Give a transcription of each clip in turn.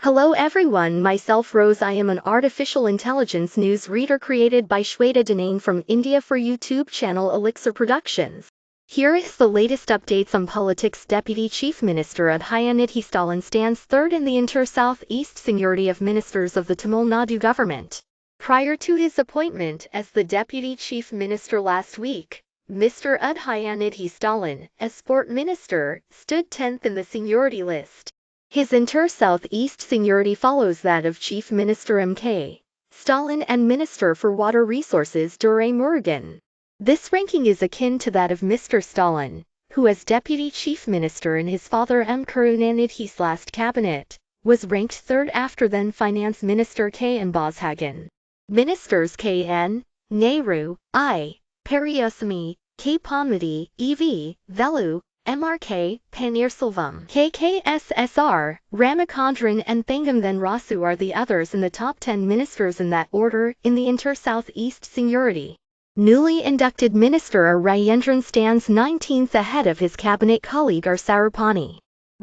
Hello everyone, myself Rose. I am an artificial intelligence news reader created by Shweta Danane from India for YouTube channel Elixir Productions. Here is the latest updates on politics. Deputy Chief Minister Udhayanidhi Stalin stands third in the inter-south-east seniority of ministers of the Tamil Nadu government. Prior to his appointment as the Deputy Chief Minister last week, Mr. Udhayanidhi Stalin, as Sport Minister, stood 10th in the seniority list. His inter-southeast seniority follows that of Chief Minister M.K. Stalin and Minister for Water Resources Dure Murugan. This ranking is akin to that of Mr. Stalin, who as Deputy Chief Minister in his father M. Karunanidhi's last cabinet, was ranked third after then Finance Minister K. N. Boshagan. Ministers K. N. Nehru, I. Periyasamy, K. Ponmudi, E.V. Velu, MRK, Paneerselvam, KKSSR, Ramachandran and Thangamthan Rasu are the others in the top 10 ministers in that order in the inter-southeast seniority. Newly inducted Minister R. Rayendran stands 19th ahead of his cabinet colleague R. Sarupani.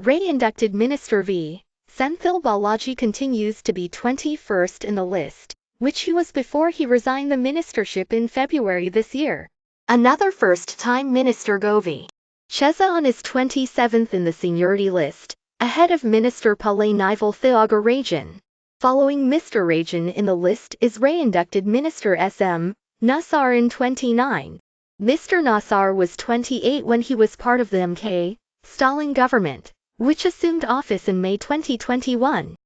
Inducted Minister V. Senthil Balaji continues to be 21st in the list, which he was before he resigned the ministership in February this year. Another first-time Minister Govi Chezon is 27th in the seniority list, ahead of Minister Palay Nival Thiagarajan. Following Mr. Rajan in the list is re-inducted Minister S.M. Nassar in 29. Mr. Nassar was 28 when he was part of the M.K. Stalin government, which assumed office in May 2021.